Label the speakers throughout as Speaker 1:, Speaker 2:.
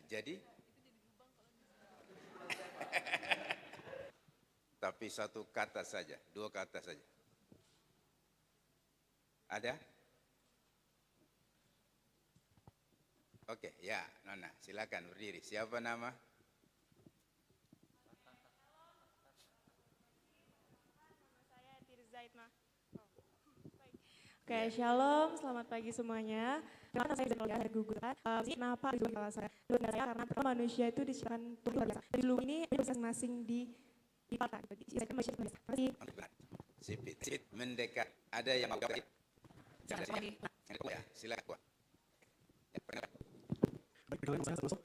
Speaker 1: jadi tapi satu kata saja, dua kata saja. Ada? Oke, ya, Nona, silakan berdiri. Siapa nama?
Speaker 2: Saya Tirza Itma. Oke, Shalom, selamat pagi semuanya. Terima kasih saya dari Google. Kenapa itu salah saya? Menurut saya karena pertama manusia itu diciptakan Tuhan luar biasa. Di luar ini masing-masing di patah. Saya kan masih biasa. Masih.
Speaker 1: Sipit mendekat. Ada yang mau jawab? Ya, silakan. Ya,
Speaker 3: Perkenalkan saya Saroso.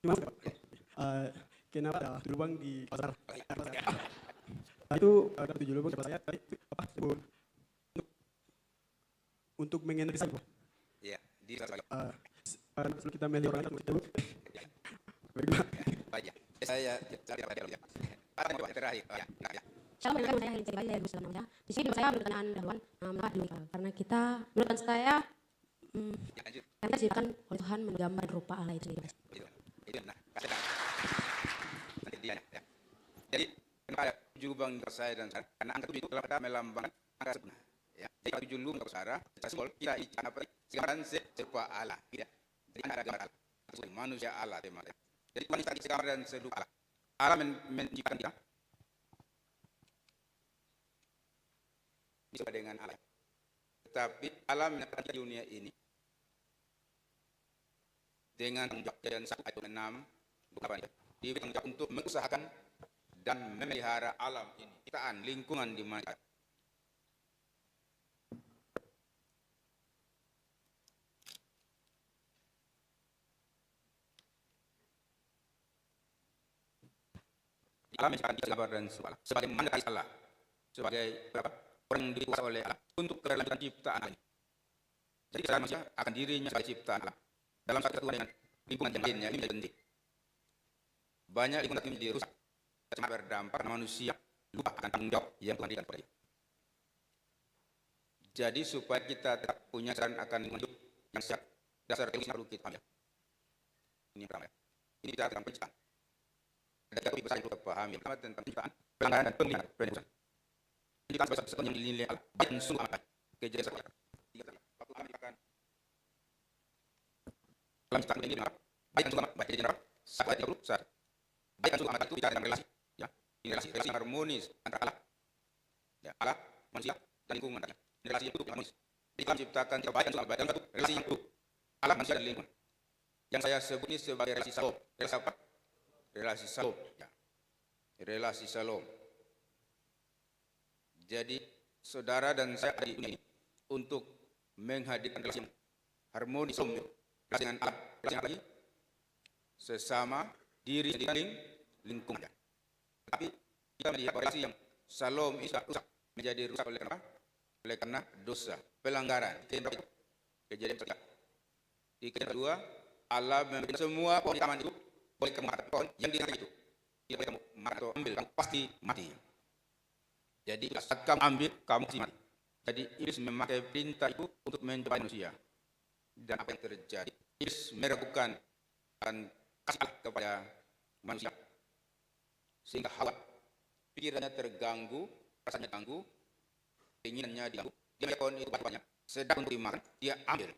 Speaker 3: Gimana Pak? Kenapa ada 7 lubang di pasar? Itu ada 7 lubang di pasar saya. Tadi apa? Untuk mengenergisasi Pak.
Speaker 1: Iya, di
Speaker 3: sebelum kita melihat orang itu.
Speaker 1: Baik. Saya terakhir. Ya.
Speaker 4: Shalom, saya Helin Cekali dari Gusti namanya. Di sini saya bertanyaan dahuluan mengapa demikian? Karena kita menurut saya kita diciptakan oleh Tuhan menggambar rupa Allah itu sendiri.
Speaker 1: Itu nah, nanti dia ya. Jadi kenapa ada 7 lubang di saya dan Sarah? Karena angka 7 itu dalam kata melambangkan angka sebenar. Ya. Jadi 7 lubang di Sarah, simbol kita ikan apa? Gambaran serupa Allah. Tidak. Jadi ada gambar Allah. Manusia Allah tema. Jadi Tuhan kita gambar dan serupa Allah. Allah menciptakan kita. Bisa dengan Allah. Tetapi Allah menetapkan dunia ini dengan tanggung jawab dan 1 ayat 6 bukan diberi tanggung jawab untuk mengusahakan dan memelihara alam ini, ciptaan lingkungan di mana alam menciptakan gambar dan suara sebagai mandataris Allah, sebagai orang yang dikuasai oleh Allah untuk keberlanjutan ciptaan ini. Jadi kesadaran manusia akan dirinya sebagai ciptaan Allah dalam satu kesatuan dengan lingkungan yang lainnya ini menjadi penting. Banyak lingkungan ini dirusak sangat berdampak karena manusia lupa akan tanggung jawab yang Tuhan berikan kepada dia. Jadi supaya kita tetap punya kesadaran akan lingkungan hidup yang sehat, dasar teologi perlu kita ambil. Ini yang pertama. Ini bicara tentang penciptaan. Ada topik besar yang perlu kita pahami. Pertama tentang penciptaan, pelanggaran dan pembinaan penebusan. Ini kan sesuatu yang dinilai Allah baik dan sungguh amat kejadian sekolah. Tiga kali. Waktu kami akan dalam ciptaan ini baik dan sungguh amat baik kejadian apa? 1:31. Baik dan sungguh amat itu bicara tentang relasi. Ya, ini relasi yang harmonis antara Allah, ya, Allah, manusia dan lingkungan. Ini relasi yang harmonis. Jadi kami ciptakan baik dan sungguh amat dalam satu relasi yang utuh. Allah, manusia dan lingkungan. Yang saya sebut ini sebagai relasi salom. Relasi apa? Relasi salom. Ya. Relasi salom. Jadi saudara dan saya ada di dunia ini untuk menghadirkan relasi yang harmonis, relasi dengan alam, relasi yang lagi sesama diri sendiri lingkungan. Tapi kita melihat relasi yang salom itu rusak, menjadi rusak oleh kenapa? Oleh karena dosa, pelanggaran. Kejadian ketiga. Di kejadian kedua, Allah memberikan semua pohon di taman itu boleh kamu makan pohon yang di itu. Tidak boleh kamu makan atau ambil, kamu pasti mati. Jadi saat kamu ambil, kamu pasti mati. Jadi iblis memakai perintah itu untuk mencobai manusia. Dan apa yang terjadi? Iblis meragukan dan kasih Allah kepada manusia. Sehingga Hawa pikirannya terganggu, rasanya terganggu, keinginannya diganggu. Dia melihat pohon itu banyak, sedang untuk dimakan, dia ambil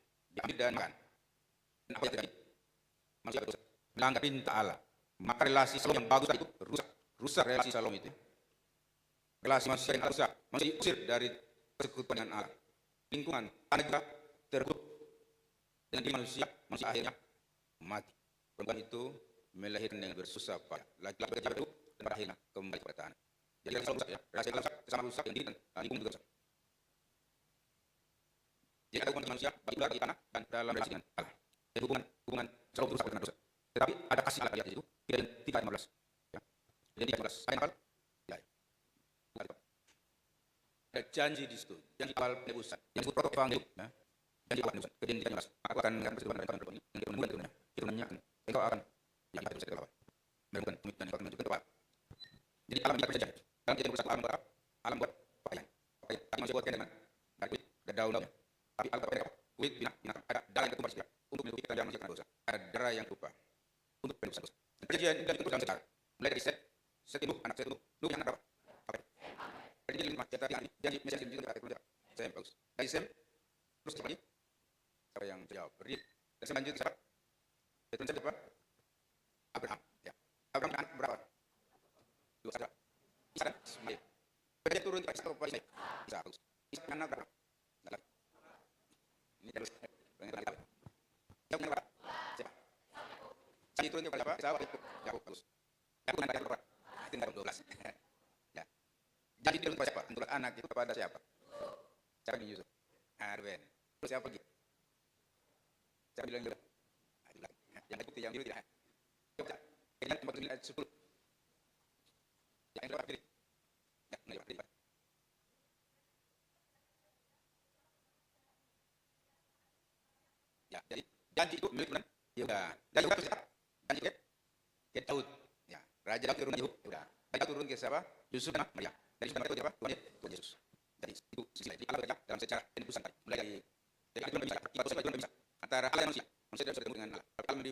Speaker 1: dan makan. Dan apa yang terjadi? Manusia berdosa, melanggar perintah Allah. Maka relasi salom yang bagus itu rusak relasi salom itu. Relasi manusia yang rusak, manusia diusir dari persekutuan dengan Allah. Lingkungan tanah juga tertutup dengan diri manusia akhirnya mati. Perempuan itu melahirkan dengan bersusah payah. Laki-laki bekerja itu dan akhirnya kembali kepada tanah. Jadi relasi rusak ya, relasi rusak sama rusak yang diri dan lingkungan juga rusak. Jadi ada hubungan manusia baik di tanah dan dalam relasi dengan Allah. Dan hubungan selalu rusak karena dosa. Tetapi ada kasih Allah di situ. Tidak 3:15. Ya. Jadi 3:15. Ayat apa? Ya. Ada janji di situ. Janji awal penebusan. Yang disebut protokol evangelium. Ya. Janji awal penebusan. Kejadian 3:15. Aku akan mengatakan persetujuan dan perbuatan ini. Yang kemudian turunnya. Turunnya engkau akan. Ya, itu bisa terlalu. Melakukan komitmen yang akan menunjukkan kepada. Jadi alam tidak bersejarah. Dalam kejadian berusaha alam buat apa? Alam buat pakaian. Pakaian. Tapi manusia buat kain dengan dari kulit, ada daun-daunnya. Tapi alam buat pakaian apa? Kulit binatang. Ada darah yang ketumpah segera. Untuk menutupi ketanjakan manusia karena dosa. Ada cara yang lupa untuk penuh. Perjanjian itu dalam sejarah. Mulai dari set Nuh, anak set Nuh yang anak berapa? Oke. Perjanjian 5 kita janji Mesias itu kita Sem bagus. Dari Sem terus siapa lagi? Siapa yang jawab? Berdiri. Dan selanjutnya siapa? Betul siapa? Abraham. Ya. Abraham anak berapa? 2 saja. Isa dan Ismail. Perjanjian turun ke Isa atau Ismail? Isa bagus. Isa anak berapa? Ini terus. Yang berapa? Siapa? Saya turun kepada siapa? Saya Yakub bagus. Yakub anak berapa? Tinggal 12. Ya. Jadi turun kepada siapa? Untuk anak itu kepada siapa? Siapa yang Yusuf? Arwen. Terus siapa lagi? Siapa bilang juga? Yang bukti yang biru tidak. Coba. Yang 49 ayat 10. Yang berapa diri? Ya, enggak diri. Ya, jadi janji itu milik benar. Ya udah. Janji itu siapa? Janji ke Daud. Ya, Raja Daud turun Yehud. Ya udah. Raja turun ke siapa? Yusuf dan Maria. Dari Yusuf dan Maria itu siapa? Tuhan Yesus. Jadi itu silsilah. Jadi Allah bekerja dalam secara penebusan mulai dari itu bisa. Antara Allah dan manusia. Manusia tidak bisa bertemu dengan Allah. Allah memberi